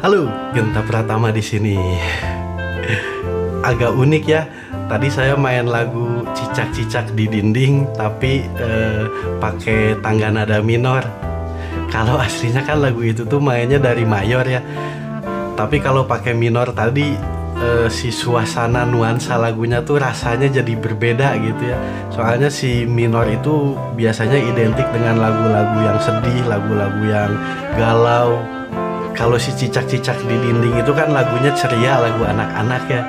Halo, Genta Pratama di sini. Agak unik ya. Tadi saya main lagu Cicak-Cicak di Dinding, tapi pakai tangga nada minor. Kalau aslinya kan lagu itu tuh mainnya dari mayor ya. Tapi kalau pakai minor tadi, si suasana nuansa lagunya tuh rasanya jadi berbeda gitu ya. Soalnya si minor itu biasanya identik dengan lagu-lagu yang sedih, lagu-lagu yang galau. Kalau si Cicak-Cicak di Dinding itu kan lagunya ceria, lagu anak-anak ya.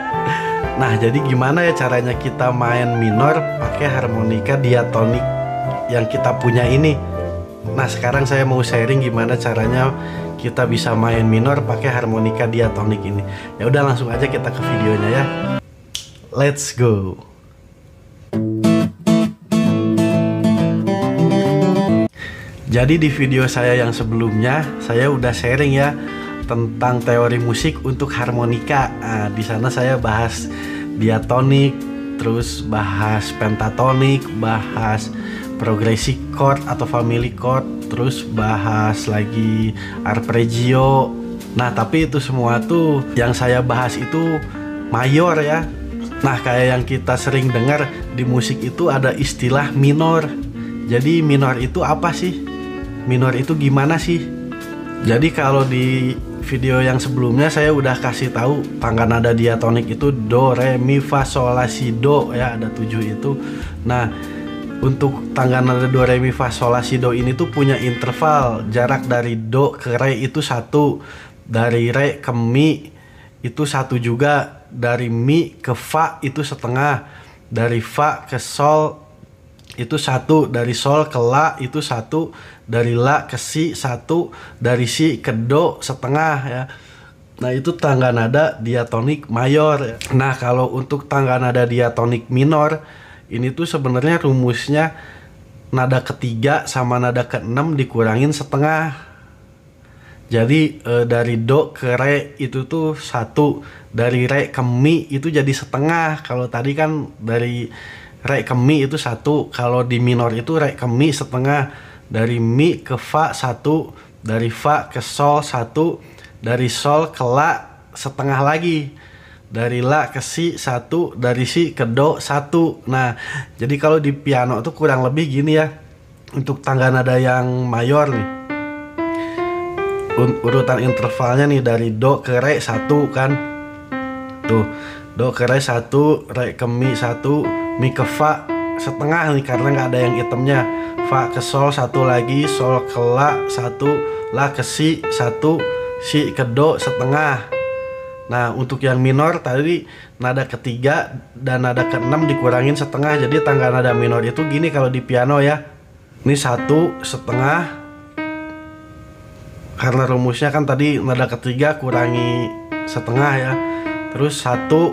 Nah, jadi gimana ya caranya kita main minor pakai harmonika diatonik yang kita punya ini? Nah, sekarang saya mau sharing gimana caranya kita bisa main minor pakai harmonika diatonik ini. Ya udah, langsung aja kita ke videonya ya. Let's go. Jadi di video saya yang sebelumnya saya udah sharing ya tentang teori musik untuk harmonika. Nah, di sana saya bahas diatonik, terus bahas pentatonik, bahas progressive chord atau family chord, terus bahas lagi arpeggio. Nah, tapi itu semua tuh yang saya bahas itu mayor ya. Nah, kayak yang kita sering dengar di musik itu ada istilah minor. Jadi minor itu apa sih? Minor itu gimana sih? Jadi kalau di video yang sebelumnya saya udah kasih tahu tangga nada diatonik itu do, re, mi, fa, sol, la, si, do ya, ada 7 itu. Nah, untuk tangga nada do, re, mi, fa, sol, la, si, do ini tuh punya interval. Jarak dari do ke re itu 1, dari re ke mi itu 1 juga, dari mi ke fa itu setengah, dari fa ke sol itu 1, dari sol ke la itu 1, dari la ke si 1, dari si ke do setengah ya. Nah, itu tangga nada diatonik mayor ya. Nah, kalau untuk tangga nada diatonik minor ini tuh sebenarnya rumusnya nada ketiga sama nada keenam dikurangin setengah. Jadi dari do ke re itu tuh 1, dari re ke mi itu jadi setengah. Kalau tadi kan dari re ke mi itu 1, kalau di minor itu re ke mi setengah, dari mi ke fa 1, dari fa ke sol 1, dari sol ke la setengah lagi, dari la ke si 1, dari si ke do 1. Nah, jadi kalau di piano tuh kurang lebih gini ya. Untuk tangga nada yang mayor nih, urutan intervalnya nih dari do ke re 1 kan. Tuh, do ke re 1, re ke mi 1, mi ke fa setengah nih karena nggak ada yang hitamnya, fa ke sol 1 lagi, sol ke la 1, la ke si 1, si ke do setengah. Nah, untuk yang minor tadi nada ketiga dan nada keenam dikurangin setengah, jadi tangga nada minor itu gini kalau di piano ya. Ini 1 setengah, karena rumusnya kan tadi nada ketiga kurangi setengah ya. Terus 1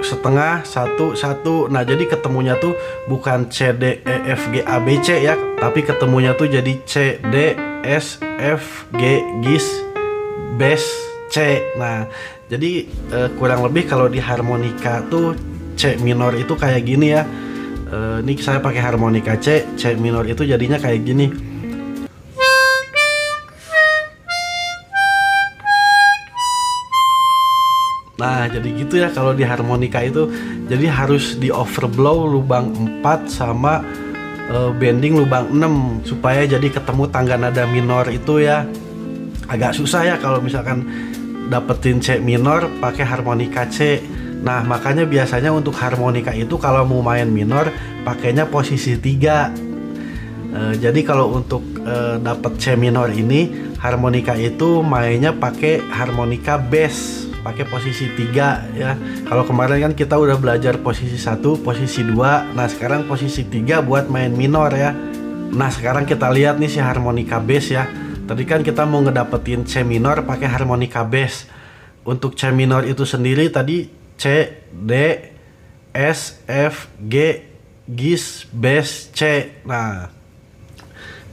setengah 1 1. Nah, jadi ketemunya tuh bukan C D E F G A B C ya, tapi ketemunya tuh jadi C D S F G gis bes C. Nah, jadi kurang lebih kalau di harmonika tuh C minor itu kayak gini ya. Ini saya pakai harmonika C minor itu jadinya kayak gini. Nah, jadi gitu ya kalau di harmonika itu. Jadi harus di overblow lubang 4 sama bending lubang 6 supaya jadi ketemu tangga nada minor itu ya. Agak susah ya kalau misalkan dapetin C minor pakai harmonika C. Nah, makanya biasanya untuk harmonika itu kalau mau main minor pakainya posisi 3. Jadi kalau untuk dapet C minor ini, harmonika itu mainnya pakai harmonika bass, pakai posisi 3 ya. Kalau kemarin kan kita udah belajar posisi 1, posisi 2. Nah, sekarang posisi 3 buat main minor ya. Nah, sekarang kita lihat nih si harmonika bass ya. Tadi kan kita mau ngedapetin C minor pakai harmonika bass. Untuk C minor itu sendiri tadi C, D, S, F, G, gis, bass, C. Nah,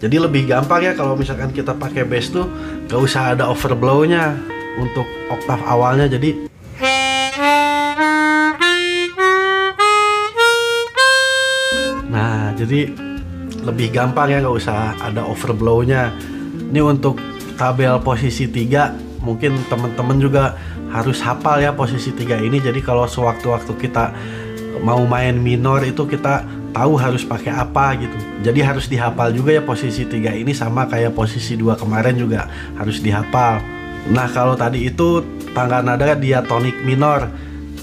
jadi lebih gampang ya kalau misalkan kita pakai bass tuh gak usah ada overblow-nya untuk oktav awalnya. Jadi nah, jadi lebih gampang ya, gak usah ada overblow-nya. Ini untuk tabel posisi 3, mungkin teman-teman juga harus hafal ya posisi 3 ini. Jadi kalau sewaktu-waktu kita mau main minor itu kita tahu harus pakai apa gitu. Jadi harus dihafal juga ya posisi 3 ini, sama kayak posisi 2 kemarin juga harus dihafal. Nah kalau tadi itu tangga nada diatonik minor.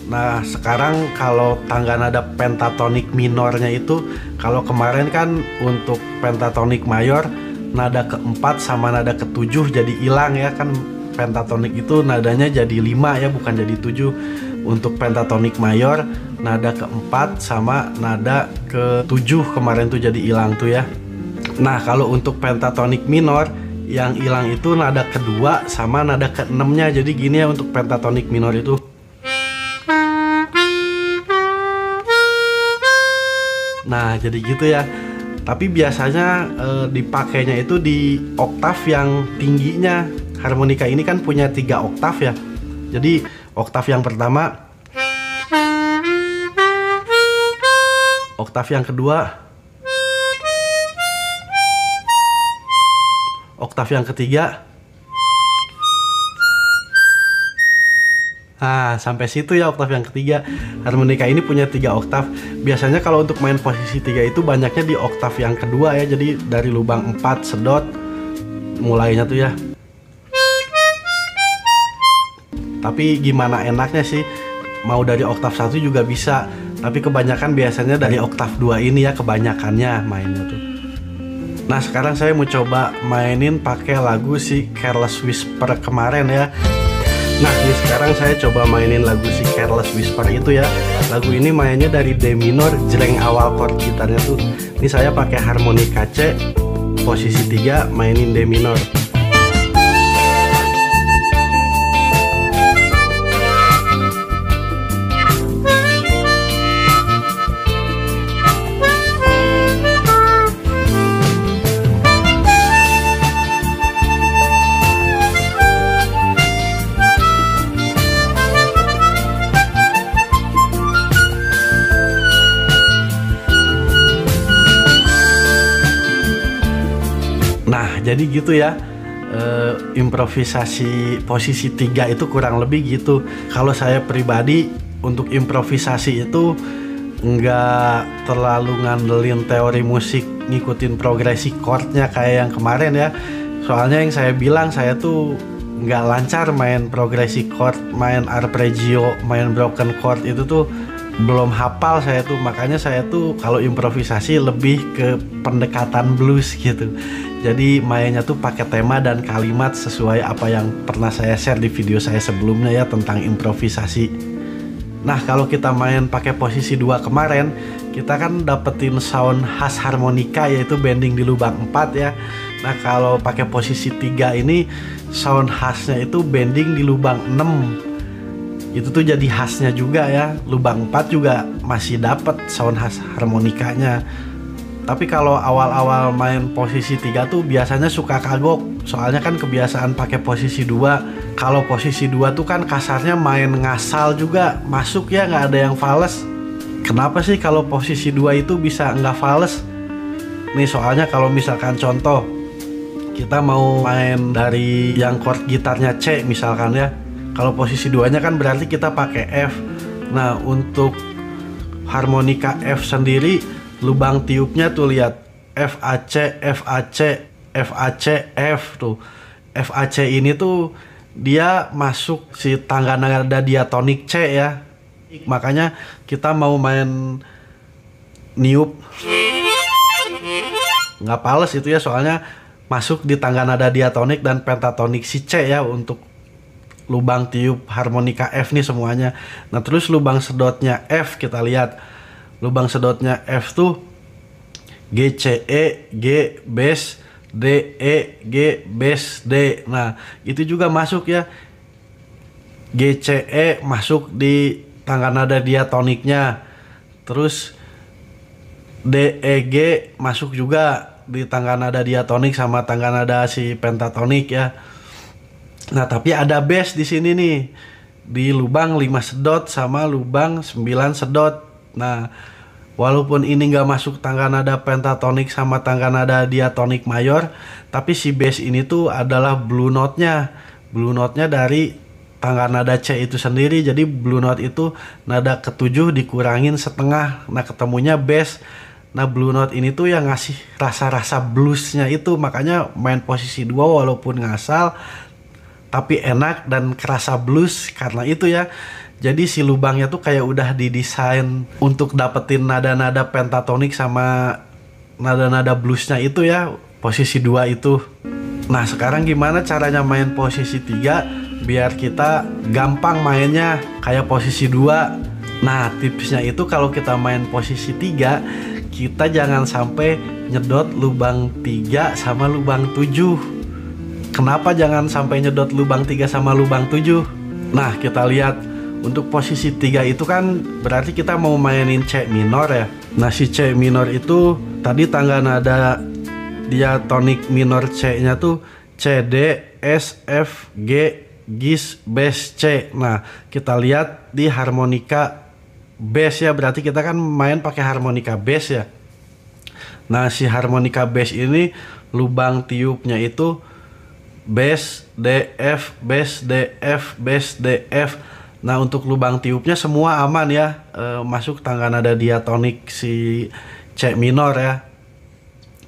Nah sekarang kalau tangga nada pentatonik minornya itu, kalau kemarin kan untuk pentatonik mayor nada keempat sama nada ketujuh jadi hilang ya kan. Pentatonik itu nadanya jadi 5 ya, bukan jadi 7. Untuk pentatonik mayor nada keempat sama nada ketujuh kemarin tuh jadi hilang tuh ya. Nah kalau untuk pentatonik minor yang hilang itu nada kedua sama nada keenamnya. Jadi gini ya untuk pentatonik minor itu. Nah jadi gitu ya. Tapi biasanya dipakainya itu di oktav yang tingginya. Harmonika ini kan punya 3 oktav ya. Jadi oktav yang pertama, oktav yang kedua, oktav yang ketiga. Nah sampai situ ya oktav yang ketiga. Harmonika ini punya 3 oktav. Biasanya kalau untuk main posisi 3 itu banyaknya di oktav yang kedua ya. Jadi dari lubang 4 sedot mulainya tuh ya. Tapi gimana enaknya sih, mau dari oktav 1 juga bisa. Tapi kebanyakan biasanya dari oktav 2 ini ya kebanyakannya mainnya tuh. Nah sekarang saya mau coba mainin pakai lagu si Careless Whisper kemarin ya. Nah ini sekarang saya coba mainin lagu si Careless Whisper itu ya. Lagu ini mainnya dari D minor, jreng awal chord gitarnya tuh. Ini saya pakai harmonika C, posisi 3 mainin D minor. Nah jadi gitu ya, improvisasi posisi 3 itu kurang lebih gitu. Kalau saya pribadi untuk improvisasi itu nggak terlalu ngandelin teori musik, ngikutin progresi chordnya kayak yang kemarin ya. Soalnya yang saya bilang, saya tuh nggak lancar main progresi chord, main arpeggio, main broken chord itu tuh belum hafal saya tuh. Makanya saya tuh kalau improvisasi lebih ke pendekatan blues gitu. Jadi mainnya tuh pakai tema dan kalimat sesuai apa yang pernah saya share di video saya sebelumnya ya tentang improvisasi. Nah kalau kita main pakai posisi 2 kemarin, kita kan dapetin sound khas harmonika yaitu bending di lubang 4 ya. Nah kalau pakai posisi 3 ini sound khasnya itu bending di lubang 6. Itu tuh jadi khasnya juga ya. Lubang 4 juga masih dapet sound khas harmonikanya. Tapi kalau awal-awal main posisi 3 tuh biasanya suka kagok. Soalnya kan kebiasaan pakai posisi 2. Kalau posisi 2 tuh kan kasarnya main ngasal juga masuk ya, nggak ada yang fales. Kenapa sih kalau posisi 2 itu bisa nggak fales? Nih soalnya kalau misalkan contoh, kita mau main dari yang chord gitarnya C misalkan ya. Kalau posisi 2-nya kan berarti kita pakai F. Nah untuk harmonika F sendiri, lubang tiupnya tuh lihat F A C F A C F A C F tuh. F A C ini tuh dia masuk si tangga nada diatonik C ya. Makanya kita mau main niup nggak pales itu ya, soalnya masuk di tangga nada diatonik dan pentatonik si C ya untuk lubang tiup harmonika F nih semuanya. Nah terus lubang sedotnya F kita lihat. Lubang sedotnya F tuh G C E G bass D E G bass D. Nah itu juga masuk ya. G C E masuk di tangga nada diatoniknya. Terus D E G masuk juga di tangga nada diatonik sama tangga nada si pentatonik ya. Nah tapi ada bass di sini nih di lubang 5 sedot sama lubang 9 sedot. Nah Walaupun ini nggak masuk tangga nada pentatonik sama tangga nada diatonik mayor, tapi si bass ini tuh adalah blue note-nya. Blue note-nya dari tangga nada C itu sendiri. Jadi blue note itu nada ketujuh dikurangin setengah. Nah ketemunya bass. Nah blue note ini tuh yang ngasih rasa-rasa bluesnya itu. Makanya main posisi 2 walaupun ngasal, tapi enak dan kerasa blues karena itu ya. Jadi si lubangnya tuh kayak udah didesain untuk dapetin nada-nada pentatonik sama nada-nada bluesnya itu ya, posisi 2 itu. Nah sekarang gimana caranya main posisi 3 biar kita gampang mainnya kayak posisi 2. Nah tipsnya itu kalau kita main posisi 3, kita jangan sampai nyedot lubang 3 sama lubang 7. Kenapa jangan sampai nyedot lubang 3 sama lubang 7? Nah kita lihat. Untuk posisi 3 itu kan berarti kita mau mainin C minor ya. Nah si C minor itu tadi tangga nada diatonik minor C nya tuh C, D, S, F, G, Gis, bass, C. Nah kita lihat di harmonika bass ya, berarti kita kan main pakai harmonika bass ya. Nah si harmonika bass ini lubang tiupnya itu bass, D, F, bass, D, F, bass, D, F. Nah untuk lubang tiupnya semua aman ya, masuk tangga nada diatonik si C minor ya.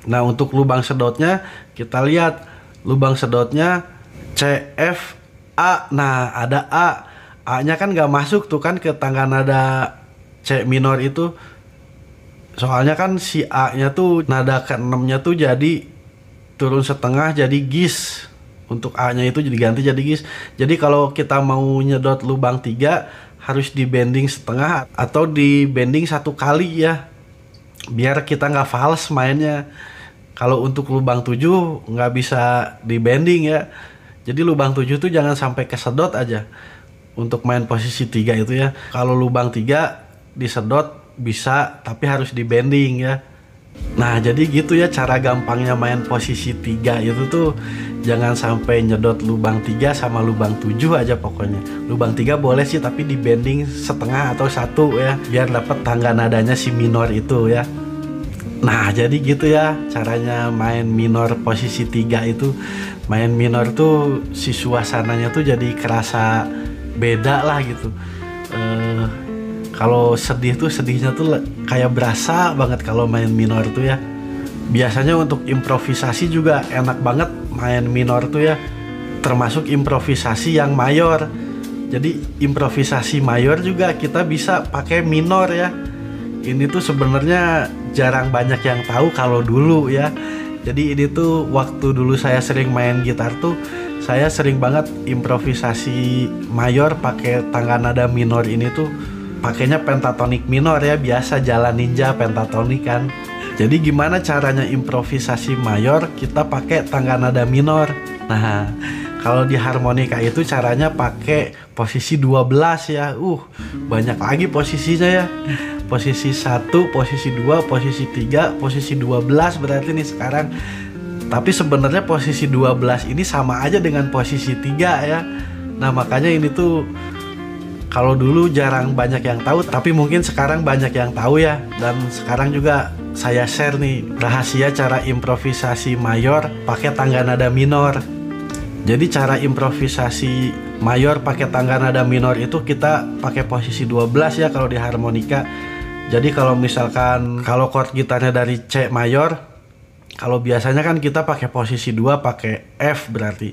Nah untuk lubang sedotnya kita lihat lubang sedotnya C, F, A. Nah ada A, A-nya kan nggak masuk tuh kan ke tangga nada C minor itu. Soalnya kan si A-nya tuh nada ke-6-nya tuh jadi turun setengah jadi Gis. Untuk A-nya itu diganti jadi Gis. Jadi kalau kita mau nyedot lubang 3 harus di bending setengah atau di bending 1 kali ya, biar kita nggak fals mainnya. Kalau untuk lubang 7 nggak bisa di bending ya. Jadi lubang 7 tuh jangan sampai kesedot aja untuk main posisi 3 itu ya. Kalau lubang 3 disedot bisa, tapi harus di bending ya. Nah jadi gitu ya cara gampangnya main posisi 3 itu tuh. Jangan sampai nyedot lubang 3 sama lubang 7 aja pokoknya. Lubang 3 boleh sih tapi di bending setengah atau 1 ya, biar dapat tangga nadanya si minor itu ya. Nah jadi gitu ya caranya main minor posisi 3 itu. Main minor tuh si suasananya tuh jadi kerasa beda lah gitu. Kalau sedih tuh sedihnya tuh kayak berasa banget kalau main minor tuh ya. Biasanya untuk improvisasi juga enak banget main minor tuh ya. Termasuk improvisasi yang mayor. Jadi improvisasi mayor juga kita bisa pakai minor ya. Ini tuh sebenarnya jarang banyak yang tahu kalau dulu ya. Jadi ini tuh waktu dulu saya sering main gitar tuh, saya sering banget improvisasi mayor pakai tangga nada minor ini tuh. Pakainya pentatonik minor ya, biasa jalan ninja pentatonik kan. Jadi gimana caranya improvisasi mayor kita pakai tangga nada minor? Nah, kalau di harmonika itu caranya pakai posisi 12 ya. Banyak lagi posisinya ya. Posisi 1, posisi 2, posisi 3, posisi 12 berarti nih sekarang. Tapi sebenarnya posisi 12 ini sama aja dengan posisi 3 ya. Nah, makanya ini tuh kalau dulu jarang banyak yang tahu, tapi mungkin sekarang banyak yang tahu ya. Dan sekarang juga saya share nih rahasia cara improvisasi mayor pakai tangga nada minor. Jadi cara improvisasi mayor pakai tangga nada minor itu kita pakai posisi 12 ya kalau di harmonika. Jadi kalau misalkan kalau chord gitarnya dari C mayor, kalau biasanya kan kita pakai posisi 2 pakai F berarti.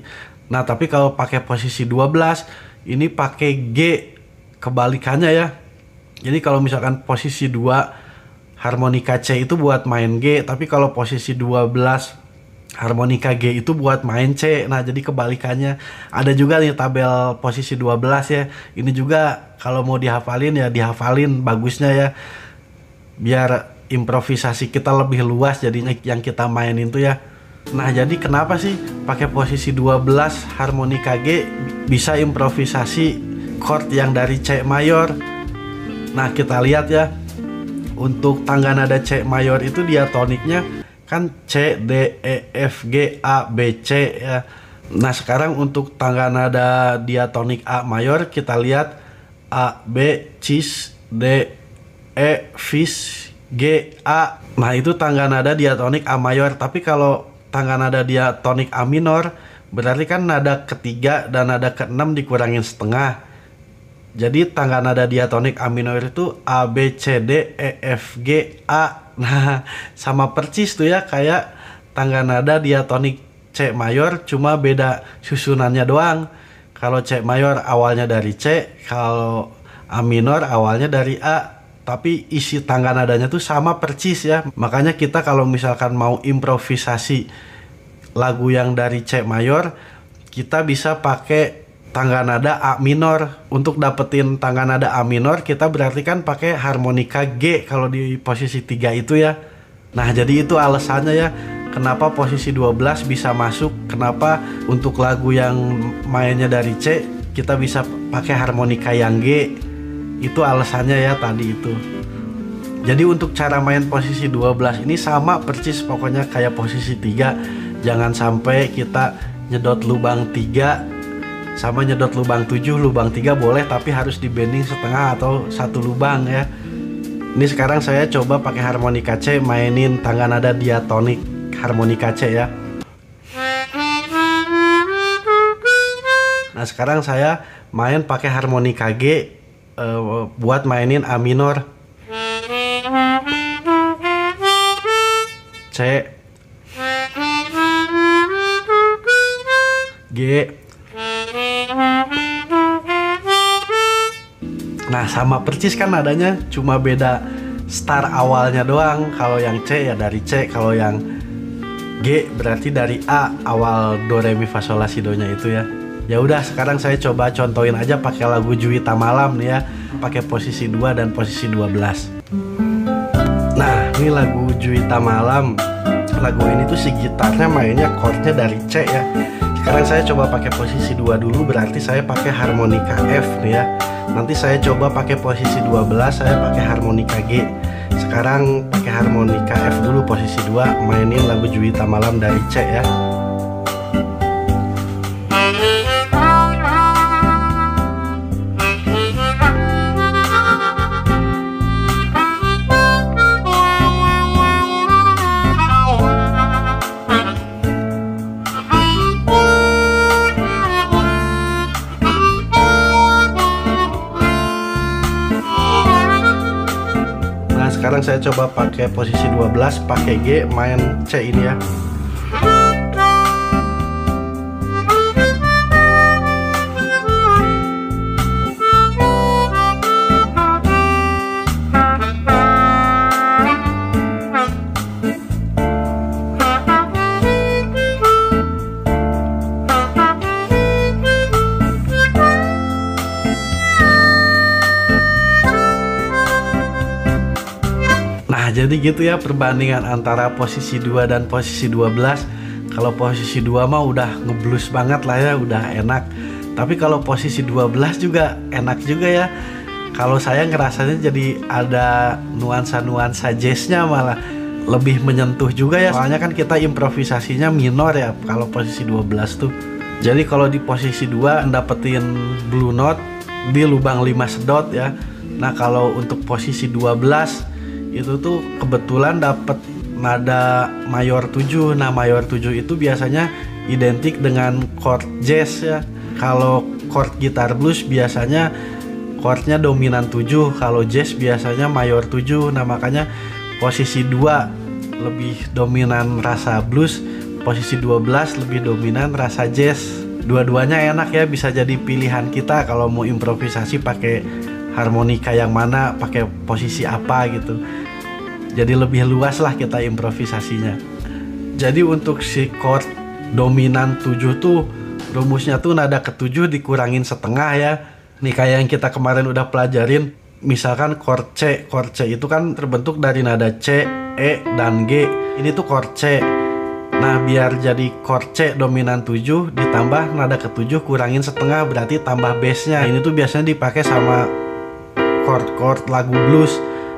Nah, tapi kalau pakai posisi 12 ini pakai G. Kebalikannya ya. Jadi kalau misalkan posisi 2 harmonika C itu buat main G, tapi kalau posisi 12 harmonika G itu buat main C. Nah jadi kebalikannya. Ada juga nih tabel posisi 12 ya. Ini juga kalau mau dihafalin ya dihafalin bagusnya ya, biar improvisasi kita lebih luas jadinya yang kita mainin tuh ya. Nah jadi kenapa sih pakai posisi 12 harmonika G bisa improvisasi chord yang dari C mayor? Nah kita lihat ya, untuk tangga nada C mayor itu diatoniknya kan C, D, E, F, G, A, B, C ya. Nah sekarang untuk tangga nada diatonik A mayor kita lihat A, B, cis, D, E, fis, G, A. Nah itu tangga nada diatonik A mayor. Tapi kalau tangga nada diatonik A minor, berarti kan nada ketiga dan nada keenam dikurangin setengah. Jadi tangga nada diatonik A minor itu A, B, C, D, E, F, G, A. Nah sama persis tuh ya kayak tangga nada diatonik C mayor, cuma beda susunannya doang. Kalau C mayor awalnya dari C, kalau A minor awalnya dari A. Tapi isi tangga nadanya tuh sama persis ya. Makanya kita kalau misalkan mau improvisasi lagu yang dari C mayor, kita bisa pakai tangga nada A minor. Untuk dapetin tangga nada A minor, kita berarti kan pakai harmonika G kalau di posisi 3 itu ya. Nah jadi itu alasannya ya, kenapa posisi 12 bisa masuk, kenapa untuk lagu yang mainnya dari C kita bisa pakai harmonika yang G. Itu alasannya ya tadi itu. Jadi untuk cara main posisi 12 ini sama persis pokoknya kayak posisi 3. Jangan sampai kita nyedot lubang 3 sama nyedot lubang 7. Lubang 3 boleh tapi harus dibending setengah atau satu lubang ya. Ini sekarang saya coba pakai harmonika C mainin tangga nada diatonik harmonika C ya. Nah sekarang saya main pakai harmonika G buat mainin A minor. C, G. Nah sama persis kan nadanya, cuma beda star awalnya doang. Kalau yang C ya dari C, kalau yang G berarti dari A, awal do re mi fa sol la si do nya itu ya. Ya udah sekarang saya coba contohin aja pakai lagu Juwita Malam nih ya, pakai posisi 2 dan posisi 12. Nah ini lagu Juwita Malam. Lagu ini tuh si gitarnya mainnya chordnya dari C ya. Sekarang saya coba pakai posisi 2 dulu, berarti saya pakai harmonika F nih ya. Nanti saya coba pakai posisi 12, saya pakai harmonika G. Sekarang pakai harmonika F dulu posisi 2, mainin lagu Juwita Malam dari C ya. Sekarang saya coba pakai posisi 12, pakai G, main C ini ya. Nah jadi gitu ya perbandingan antara posisi 2 dan posisi 12. Kalau posisi 2 mah udah ngeblues banget lah ya, udah enak. Tapi kalau posisi 12 juga enak juga ya. Kalau saya ngerasanya jadi ada nuansa-nuansa jazznya, malah lebih menyentuh juga ya. Soalnya kan kita improvisasinya minor ya kalau posisi 12 tuh. Jadi kalau di posisi 2 dapetin blue note di lubang 5 sedot ya. Nah kalau untuk posisi 12 itu tuh kebetulan dapet nada mayor 7. Nah mayor 7 itu biasanya identik dengan chord jazz ya. Kalau chord gitar blues biasanya chordnya dominan 7, kalau jazz biasanya mayor 7. Nah makanya posisi 2 lebih dominan rasa blues, posisi 12 lebih dominan rasa jazz. Dua-duanya enak ya, bisa jadi pilihan kita kalau mau improvisasi pakai harmonika yang mana, pakai posisi apa gitu. Jadi lebih luas lah kita improvisasinya. Jadi untuk si chord dominan 7 tuh rumusnya tuh nada ke-7 dikurangin setengah ya. Nih kayak yang kita kemarin udah pelajarin, misalkan chord C. Chord C itu kan terbentuk dari nada C, E, dan G. Ini tuh chord C. Nah biar jadi chord C dominan 7 ditambah nada ke-7 kurangin setengah, berarti tambah bassnya. Ini tuh biasanya dipakai sama chord-chord lagu blues.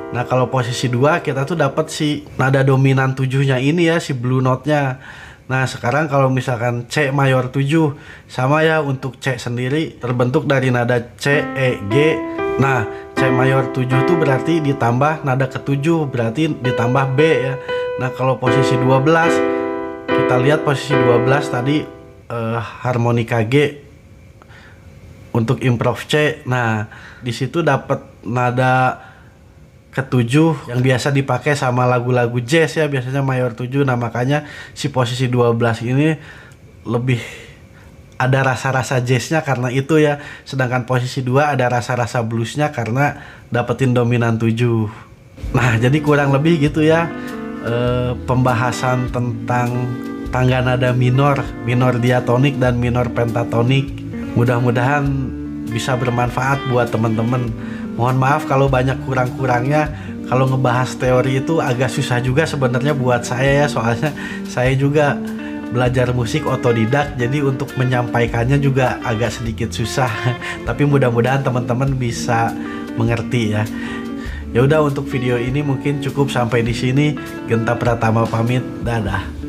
Nah kalau posisi 2 kita tuh dapat si nada dominan 7-nya ini ya, si blue note-nya. Nah sekarang kalau misalkan C mayor 7, sama ya, untuk C sendiri terbentuk dari nada C, E, G. Nah C mayor 7 tuh berarti ditambah nada ke-7, berarti ditambah B ya. Nah, kalau posisi 12 kita lihat posisi 12 tadi harmonika G untuk improv C. Nah, di situ dapat nada ke-7 yang biasa dipakai sama lagu-lagu jazz ya, biasanya mayor 7. Nah, makanya si posisi 12 ini lebih ada rasa-rasa jazznya karena itu ya. Sedangkan posisi 2 ada rasa-rasa bluesnya karena dapetin dominan 7. Nah, jadi kurang lebih gitu ya pembahasan tentang tangga nada minor, minor diatonik dan minor pentatonik. Mudah-mudahan bisa bermanfaat buat teman-teman. Mohon maaf kalau banyak kurang-kurangnya. Kalau ngebahas teori itu agak susah juga sebenarnya buat saya ya, soalnya saya juga belajar musik otodidak, jadi untuk menyampaikannya juga agak sedikit susah. Tapi mudah-mudahan teman-teman bisa mengerti ya. Ya udah, untuk video ini mungkin cukup sampai di sini. Genta Pratama pamit, dadah.